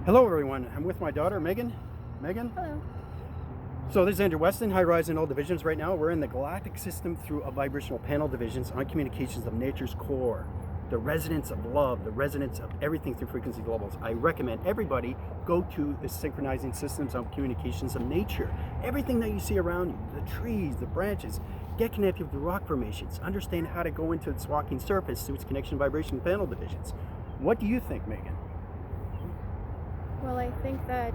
Hello everyone, I'm with my daughter Megan. Megan? Hello. So this is Andrew Weston, High Rise in all divisions right now. We're in the galactic system through a vibrational panel divisions on communications of nature's core. The resonance of love, the resonance of everything through frequency levels. I recommend everybody go to the synchronizing systems of communications of nature. Everything that you see around you, the trees, the branches, get connected with the rock formations. Understand how to go into its walking surface through its connection vibration panel divisions. What do you think, Megan? Well, I think that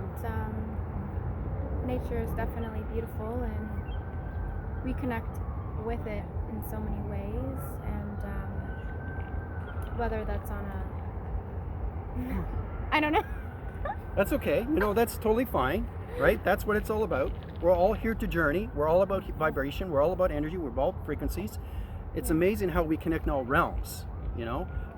nature is definitely beautiful, and we connect with it in so many ways. And whether that's on I don't know. That's okay. That's totally fine, right? That's what it's all about. We're all here to journey. We're all about vibration. We're all about energy. We're all frequencies. It's amazing how we connect in all realms,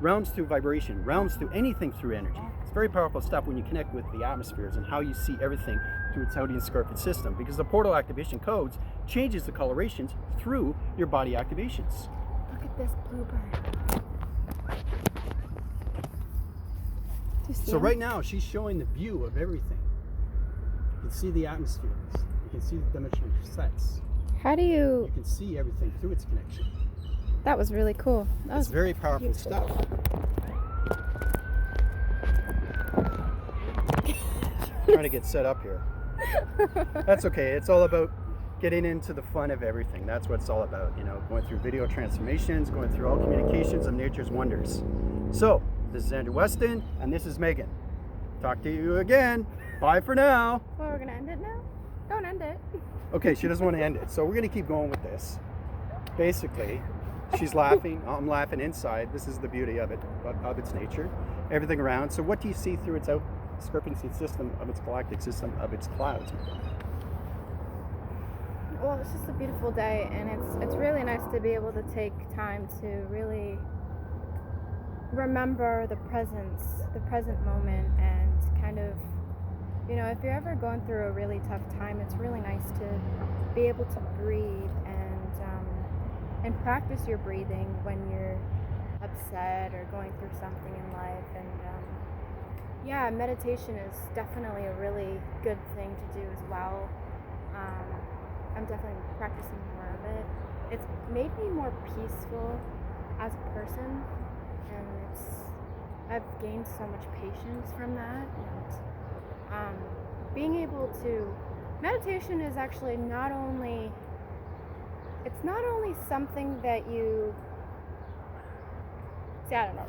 realms through vibration, realms through anything through energy. It's very powerful stuff when you connect with the atmospheres and how you see everything through its Howdian Scarpid system, because the portal activation codes changes the colorations through your body activations. Look at this bluebird. So right now she's showing the view of everything. You can see the atmospheres. You can see the dimensional sets. How do you... You can see everything through its connection. That was really cool. It's very powerful stuff. Trying to get set up here. That's okay. It's all about getting into the fun of everything. That's what it's all about, going through video transformations, going through all communications of nature's wonders. So, this is Andrew Weston, and this is Megan. Talk to you again. Bye for now. Well, we're going to end it now? Don't end it. Okay, she doesn't want to end it. So we're going to keep going with this. Basically, she's laughing. I'm laughing inside. This is the beauty of it, of its nature. Everything around. So what do you see through its discrepancy system of its galactic system of its clouds? Well, it's just a beautiful day, and it's really nice to be able to take time to really remember the present moment, and kind of, if you're ever going through a really tough time, it's really nice to be able to breathe and practice your breathing when you're upset or going through something in life. And yeah, meditation is definitely a really good thing to do as well. I'm definitely practicing more of it. It's made me more peaceful as a person, and I've gained so much patience from that. And being able to, meditation is actually not only something that you, I don't know.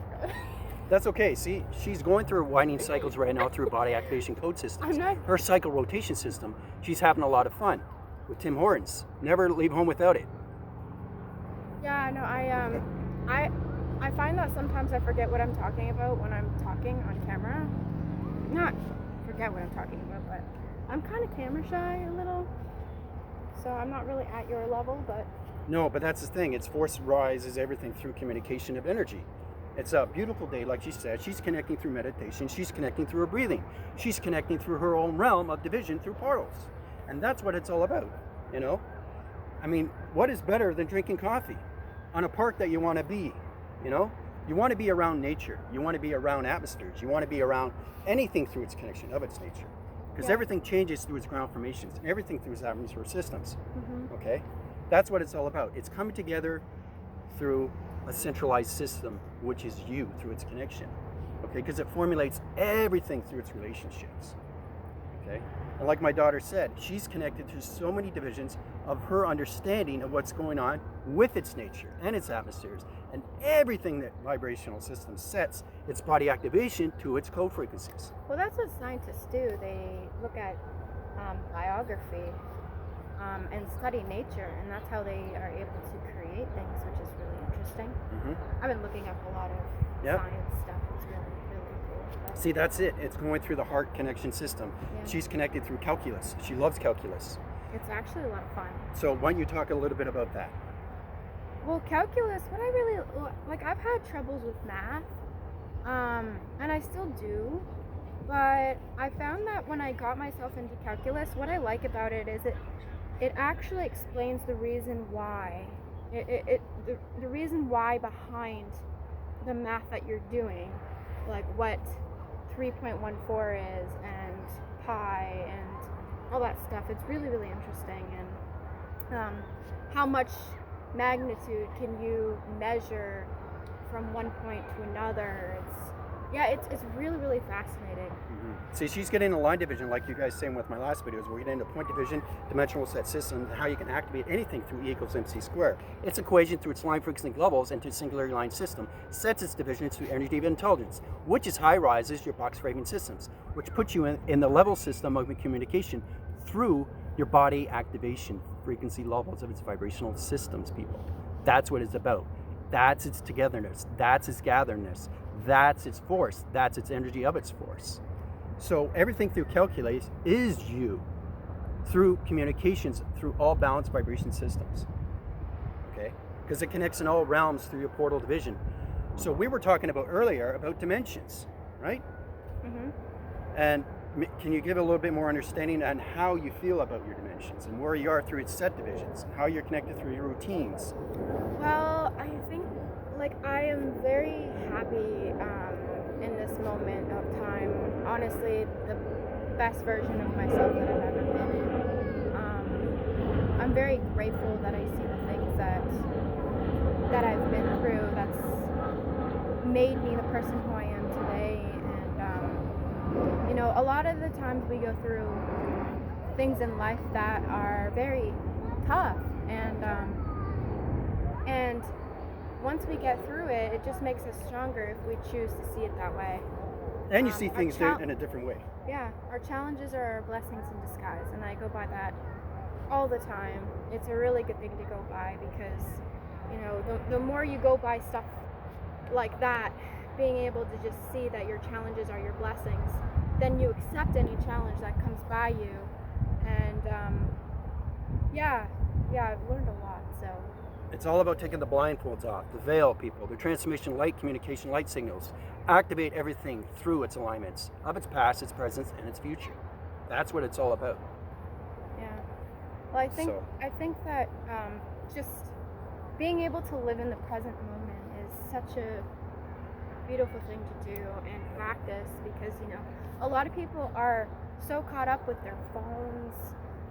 That's okay. See, she's going through winding cycles right now through body activation code systems. Her cycle rotation system, she's having a lot of fun with Tim Hortons. Never leave home without it. Yeah, no, I find that sometimes I forget what I'm talking about when I'm talking on camera. Not forget what I'm talking about, but I'm kind of camera shy a little. So I'm not really at your level, but... No, but that's the thing. Its force rises everything through communication of energy. It's a beautiful day, like she said. She's connecting through meditation. She's connecting through her breathing. She's connecting through her own realm of division through portals. And that's what it's all about, I mean, what is better than drinking coffee on a park that you want to be, You want to be around nature. You want to be around atmospheres. You want to be around anything through its connection of its nature. Because everything changes through its ground formations, and everything through its atmosphere systems. Okay? That's what it's all about. It's coming together through a centralized system, which is you, through its connection. Okay? Because it formulates everything through its relationships. Okay? And like my daughter said, she's connected to so many divisions of her understanding of what's going on with its nature and its atmospheres and everything that vibrational system sets its body activation to its code frequencies. Well, that's what scientists do. They look at biography and study nature, and that's how they are able to create things, which is really interesting. I've been looking up a lot of science stuff. It's really cool. See, that's it. It's going through the heart connection system. Yeah. She's connected through calculus. She loves calculus. It's actually a lot of fun. So why don't you talk a little bit about that? Well, calculus, what I really, I've had troubles with math, and I still do, but I found that when I got myself into calculus, what I like about it is it actually explains the reason why, the reason why behind the math that you're doing, like what 3.14 is and pi and all that stuff. It's really, really interesting. And how much magnitude can you measure from one point to another? It's really, really fascinating. See, she's getting a line division, like you guys saying with my last videos. We're getting into point division, dimensional set system, and how you can activate anything through E equals MC squared. Its equation through its line frequency levels into a singularity line system sets its division into energy of intelligence, which is high rises your box framing systems, which puts you in the level system of communication through your body activation frequency levels of its vibrational systems, people. That's what it's about. That's its togetherness. That's its gatherness. That's its force. That's its energy of its force. So everything through calculus is you through communications through all balanced vibration systems. Okay? Because it connects in all realms through your portal division. So we were talking about earlier about dimensions, right? Mm-hmm. And can you give a little bit more understanding on how you feel about your dimensions and where you are through its set divisions, and how you're connected through your routines? Well, I think I am very happy in this moment of time. Honestly, the best version of myself that I've ever been in. I'm very grateful that I see the things that I've been through that's made me the person who I am today. And a lot of the times we go through things in life that are very tough, and once we get through it, it just makes us stronger if we choose to see it that way. And you see things in a different way. Yeah, our challenges are our blessings in disguise, and I go by that all the time. It's a really good thing to go by because, the more you go by stuff like that, being able to just see that your challenges are your blessings, then you accept any challenge that comes by you. And I've learned a lot, so. It's all about taking the blindfolds off, the veil, people, the transmission light communication light signals. Activate everything through its alignments of its past, its present, and its future. That's what it's all about. Yeah. Well, I think that just being able to live in the present moment is such a beautiful thing to do and practice because, a lot of people are so caught up with their phones,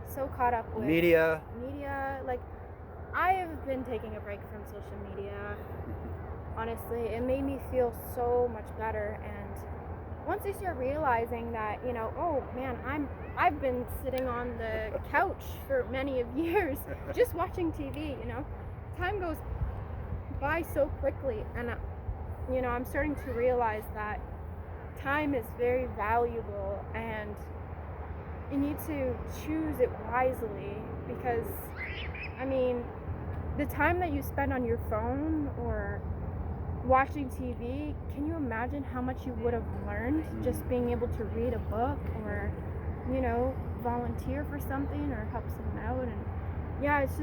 so caught up with media. Like, I have been taking a break from social media. Honestly, it made me feel so much better. And once I start realizing that, oh man, I've been sitting on the couch for many of years just watching TV. Time goes by so quickly, and I'm starting to realize that time is very valuable, and you need to choose it wisely because, the time that you spend on your phone or watching TV, can you imagine how much you would have learned just being able to read a book or, volunteer for something or help someone out? And yeah, it's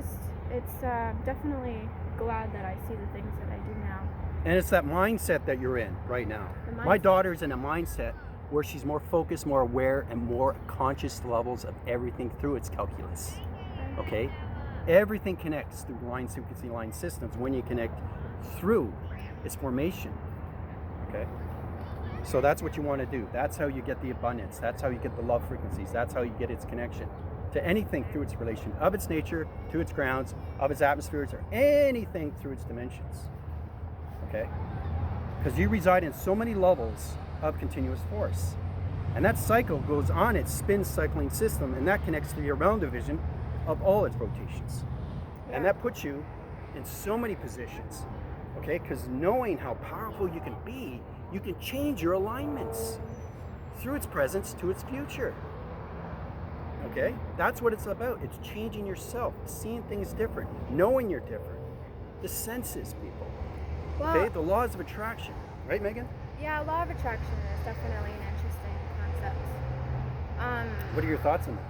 definitely glad that I see the things that I do now. And it's that mindset that you're in right now. My daughter's in a mindset where she's more focused, more aware, and more conscious levels of everything through its calculus. Okay? Everything connects through line frequency line systems when you connect through its formation. Okay? So that's what you want to do. That's how you get the abundance. That's how you get the love frequencies. That's how you get its connection to anything through its relation of its nature, to its grounds, of its atmospheres, or anything through its dimensions. Okay? Because you reside in so many levels of continuous force. And that cycle goes on its spin cycling system, and that connects to your realm division of all its rotations. Yeah. And that puts you in so many positions. Okay? Because knowing how powerful you can be, you can change your alignments through its presence to its future. Okay? That's what it's about. It's changing yourself, seeing things different, knowing you're different. The senses, people. Well, okay? The laws of attraction. Right, Megan? Yeah, law of attraction is definitely an interesting concept. What are your thoughts on that?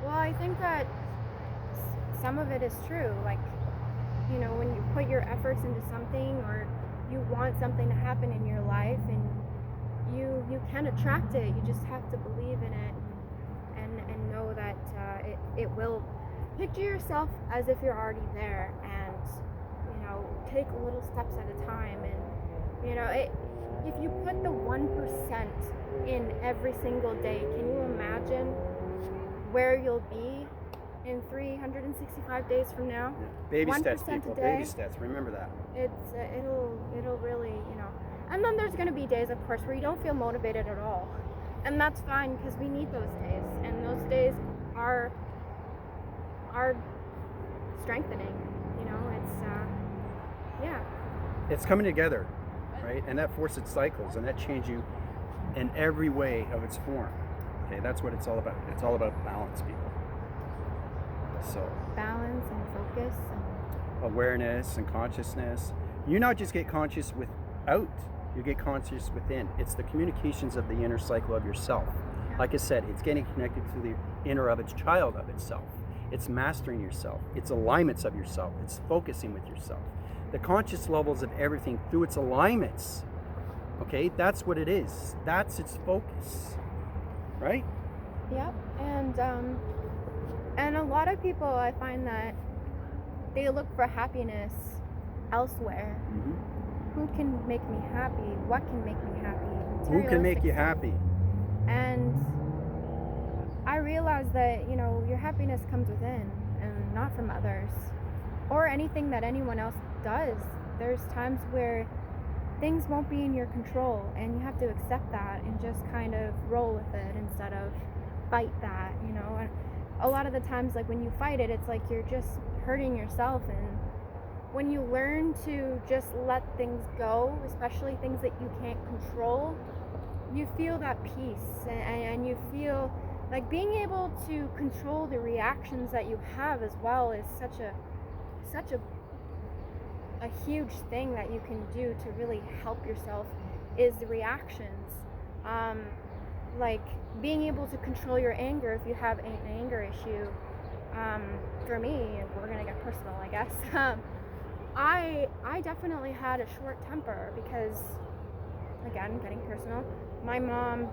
Well, I think that some of it is true. Like, when you put your efforts into something or you want something to happen in your life, and you can attract it. You just have to believe in it and know that it will. Picture yourself as if you're already there, and take little steps at a time, and You know, if you put the 1% in every single day, can you imagine where you'll be in 365 days from now? Yeah. Baby steps, 1% people. a day. Baby steps. Remember that. It'll really, you know. And then there's going to be days, of course, where you don't feel motivated at all, and that's fine because we need those days, and those days are strengthening. You know, yeah. It's coming together, right? And that forces cycles, and that changes you in every way of its form. Okay, that's what it's all about. It's all about balance, people. So Balance and focus and awareness and consciousness. You not just get conscious without, you get conscious within. It's the communications of the inner cycle of yourself. Like I said, it's getting connected to the inner of its child of itself. It's mastering yourself. It's alignments of yourself. It's focusing with yourself. The conscious levels of everything through its alignments. Okay, that's what it is. That's its focus, right? Yep. And a lot of people, I find that they look for happiness elsewhere. Mm-hmm. Who can make me happy? What can make me happy? Who can make you Materialistic stuff. happy? And I realized that, you know, your happiness comes within and not from others or anything that anyone else does. There's times where things won't be in your control, and you have to accept that and just kind of roll with it instead of fight that, you know. And a lot of the times, like when you fight it, it's like you're just hurting yourself. And when you learn to just let things go, especially things that you can't control, you feel that peace, and you feel like being able to control the reactions that you have as well is such a huge thing that you can do to really help yourself is the reactions. Like being able to control your anger if you have an anger issue. For me, if we're gonna get personal, I guess. I definitely had a short temper because, again, getting personal, my mom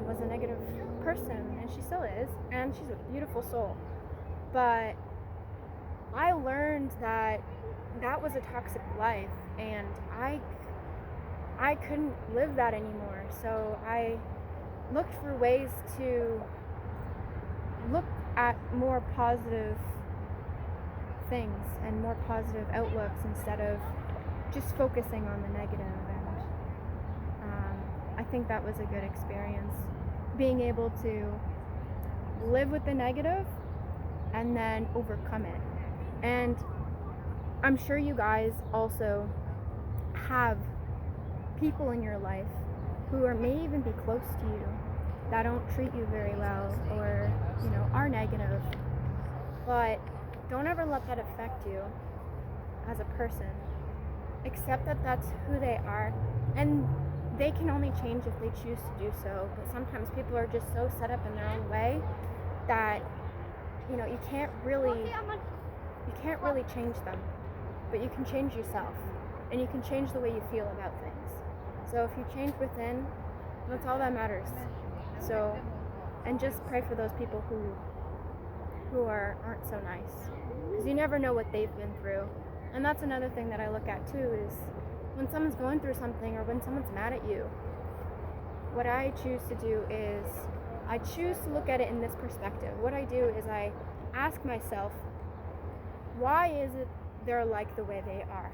was a negative person, and she still is, and she's a beautiful soul. But I learned that was a toxic life, and I couldn't live that anymore. So I looked for ways to look at more positive things and more positive outlooks instead of just focusing on the negative. And I think that was a good experience, being able to live with the negative and then overcome it. And I'm sure you guys also have people in your life who may even be close to you that don't treat you very well, or, you know, are negative. But don't ever let that affect you as a person. Accept that that's who they are, and they can only change if they choose to do so. But sometimes people are just so set up in their own way that, you know, you can't really change them. But you can change yourself, and you can change the way you feel about things. So if you change within, that's all that matters. So, and just pray for those people who aren't so nice, because you never know what they've been through. And that's another thing that I look at too, is when someone's going through something or when someone's mad at you, what I choose to do is I choose to look at it in this perspective. What I do is I ask myself, why is it they're like the way they are?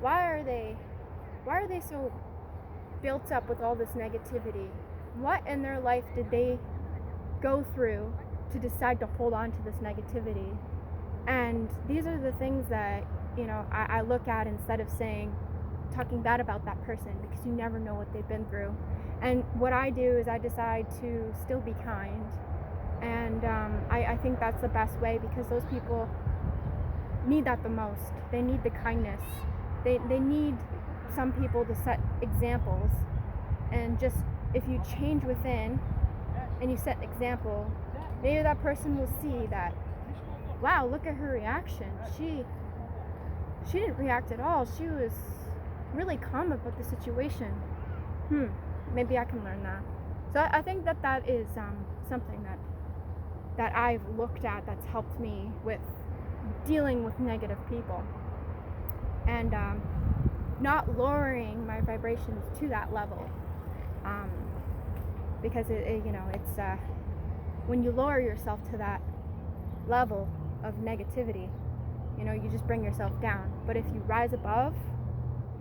Why are they so built up with all this negativity? What in their life did they go through to decide to hold on to this negativity? And these are the things that, you know, I look at instead of talking bad about that person, because you never know what they've been through. And what I do is I decide to still be kind. And I think that's the best way, because those people need that the most. They need the kindness. They need some people to set examples. And just, if you change within and you set an example, maybe that person will see that, wow, look at her reaction. She didn't react at all. She was really calm about the situation. Maybe I can learn that. So I think that is something that I've looked at that's helped me with dealing with negative people. And not lowering my vibrations to that level, because it's when you lower yourself to that level of negativity, you just bring yourself down. But if you rise above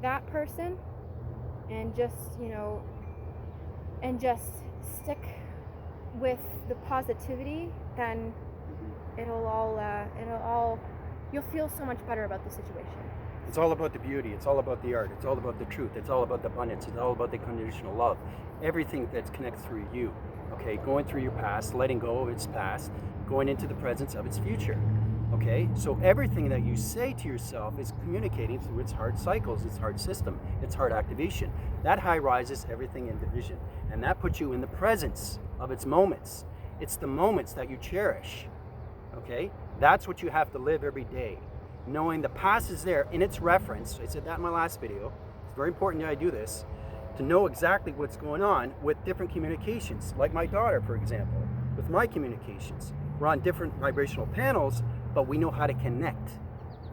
that person and just stick with the positivity, then you'll feel so much better about the situation. It's all about the beauty. It's all about the art. It's all about the truth. It's all about the abundance. It's all about the conditional love. Everything that's connected through you. Okay, going through your past, letting go of its past, going into the presence of its future. Okay, so everything that you say to yourself is communicating through its heart cycles, its heart system, its heart activation. That high rises everything in division, and that puts you in the presence of its moments. It's the moments that you cherish. Okay, that's what you have to live every day, knowing the past is there in its reference. I said that in my last video. It's very important that I do this, to know exactly what's going on with different communications, like my daughter, for example, with my communications. We're on different vibrational panels, but we know how to connect.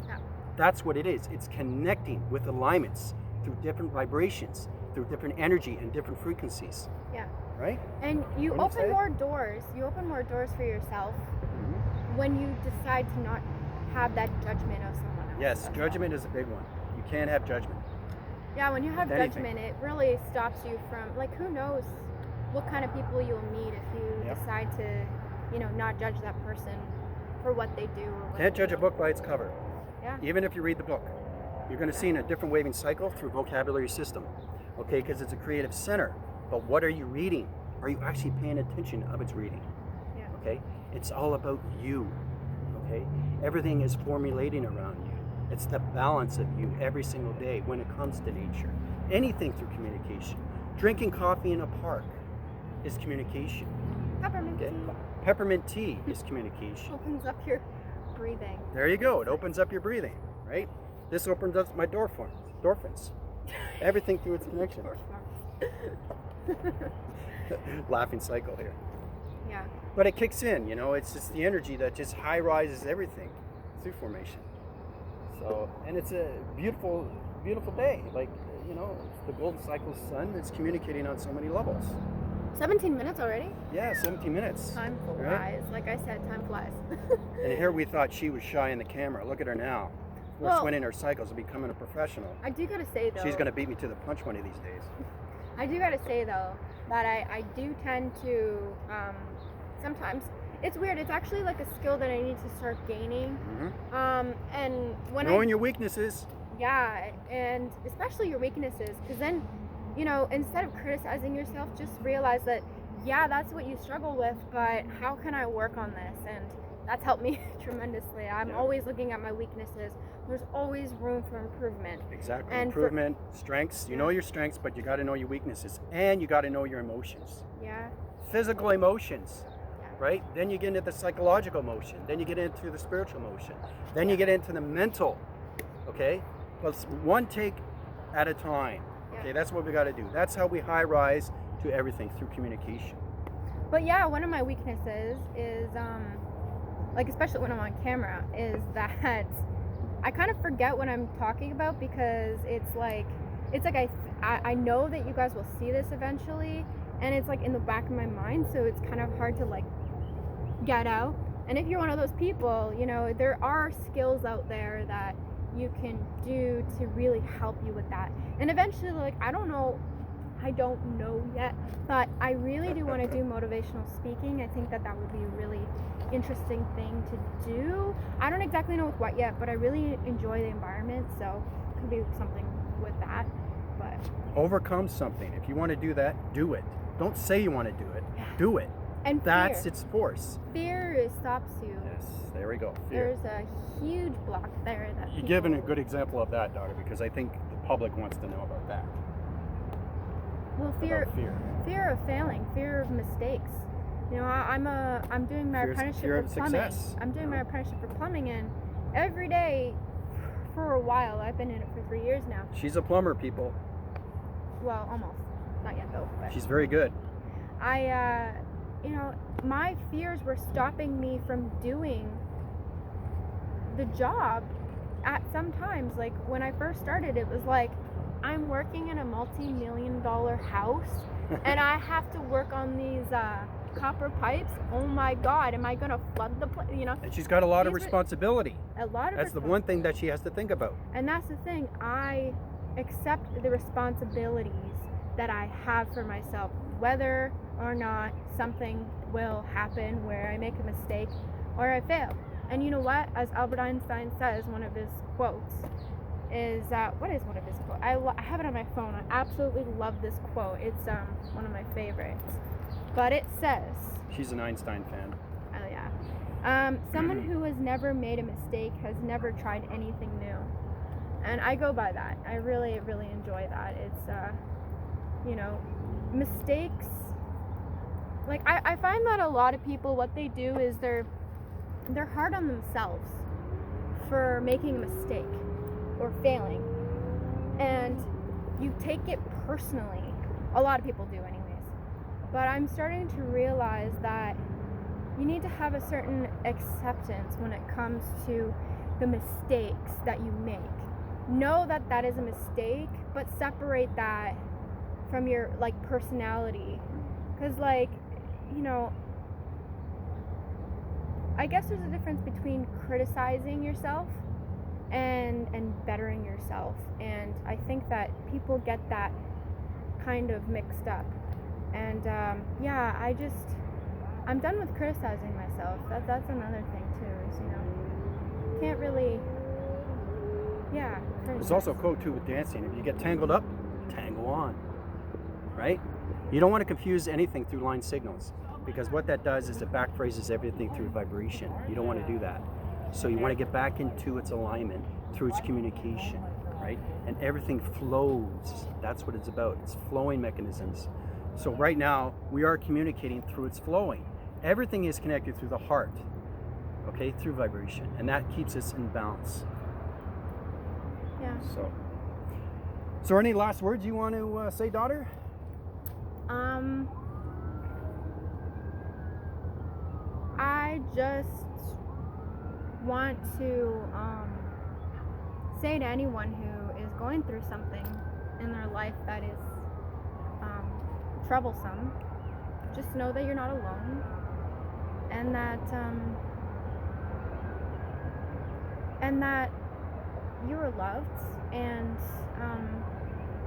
Yeah. That's what it is. It's connecting with alignments through different vibrations, through different energy and different frequencies. Yeah. Right? And you What do you open say? more doors. You open more doors for yourself Mhm. when you decide to not have that judgment of someone else. Yes, judgment is a big one. You can't have judgment. Yeah, when you have With anything. judgment, it really stops you from, like, who knows what kind of people you'll meet if you Yep. decide to, not judge that person for what they do. Or what Can't they judge a do. book by its cover. Yeah. Even if you read the book, you're going to see in a different waving cycle through vocabulary system. Okay, because it's a creative center. But what are you reading? Are you actually paying attention of its reading? Yeah. Okay, it's all about you. Okay, everything is formulating around you. It's the balance of you every single day when it comes to nature. Anything through communication. Drinking coffee in a park is communication. Peppermint Okay? tea Peppermint tea is communication. opens up your breathing. There you go. It opens up your breathing, right? This opens up my endorphins. Everything through its connection. Laughing cycle here. Yeah. But it kicks in, it's just the energy that just high rises everything through formation. So, and it's a beautiful, beautiful day. Like, it's the golden cycle sun that's communicating on so many levels. 17 minutes already? Yeah, 17 minutes. Time flies. Right? Like I said, time flies. And here we thought she was shy in the camera. Look at her now. We're Well- swinging her cycles and becoming a professional. I do gotta say, though. She's going to beat me to the punch one of these days. I do gotta say, though, that I do tend to, sometimes, it's weird. It's actually like a skill that I need to start gaining. Mhm. And when Knowing your weaknesses. Yeah, and especially your weaknesses, because then, instead of criticizing yourself, just realize that, yeah, that's what you struggle with, but how can I work on this? And that's helped me tremendously. I'm Yeah. always looking at my weaknesses. There's always room for improvement. Exactly. And Improvement, strengths. You Yeah. know your strengths, but you got to know your weaknesses. And you got to know your emotions. Yeah, Physical emotions, Yeah. right? Then you get into the psychological emotion. Then you get into the spiritual emotion. Then you get into the mental, okay? But it's one take at a time. Yeah. Okay, that's what we got to do. That's how we high rise to everything through communication. but yeah, one of my weaknesses is, like, especially when I'm on camera, is that I kind of forget what I'm talking about, because it's like I know that you guys will see this eventually, and it's like in the back of my mind, so it's kind of hard to like get out. And if you're one of those people, there are skills out there that you can do to really help you with that. And eventually, like, I don't know yet, but I really do want to do motivational speaking. I think that would be a really interesting thing to do. I don't exactly know with what yet, but I really enjoy the environment, so it could be something with that. But Overcome something. If you want to do that, do it. Don't say you want to do it. Do it. and That's fear. its force. Fear stops you. Yes, there we go. Fear. There's a huge block there that You're people, giving a good example of that, daughter, because I think the public wants to know about that. well, About fear. fear of failing, fear of mistakes. I'm doing my apprenticeship fear for of plumbing. success. I'm doing my apprenticeship for plumbing, and every day for a while, I've been in it for 3 years now. She's a plumber, people. Well, almost. Not yet though. But She's very good. my fears were stopping me from doing the job at some times. Like when I first started, it was like, I'm working in a multi-million-dollar house and I have to work on these copper pipes. Oh my God, am I gonna flood the place? You know, And she's got a lot of These are- responsibility. a lot of That's the one thing that she has to think about. And that's the thing. I accept the responsibilities that I have for myself, whether or not something will happen where I make a mistake or I fail. And you know what? As Albert Einstein says, one of his quotes is what is one of his quotes? I have it on my phone. I absolutely love this quote. It's one of my favorites. But it says, She's an Einstein fan. oh yeah, someone who has never made a mistake has never tried anything new. And I go by that. I really, really enjoy that. It's, you know, mistakes. Like, I find that a lot of people, what they do is they're hard on themselves for making a mistake or failing. And you take it personally. A lot of people do anyways. But I'm starting to realize that you need to have a certain acceptance when it comes to the mistakes that you make. Know that that is a mistake, but separate that from your like personality. Because like, you know, I guess there's a difference between criticizing yourself and bettering yourself. And I think that people get that kind of mixed up. And yeah, I'm done with criticizing myself. That's another thing too, is, you know, can't really, yeah. There's also a quote too with dancing. If you get tangled up, tangle on, right? You don't want to confuse anything through line signals, because what that does is it backphrases everything through vibration. You don't want to do that. So you want to get back into its alignment through its communication, right? And everything flows. That's what it's about. It's flowing mechanisms. So right now, we are communicating through its flowing. Everything is connected through the heart, okay, through vibration. And that keeps us in balance. Yeah. So any last words you want to say, daughter? I just want to say to anyone who is going through something in their life that is troublesome, just know that you're not alone, and that you are loved, and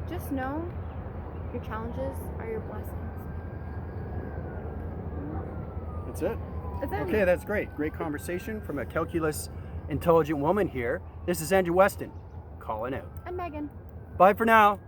just know your challenges are your blessings. That's it. That's it. Okay, that's great. Great conversation from a calculus intelligent woman here. This is Andrew Weston calling out. I'm Megan. Bye for now.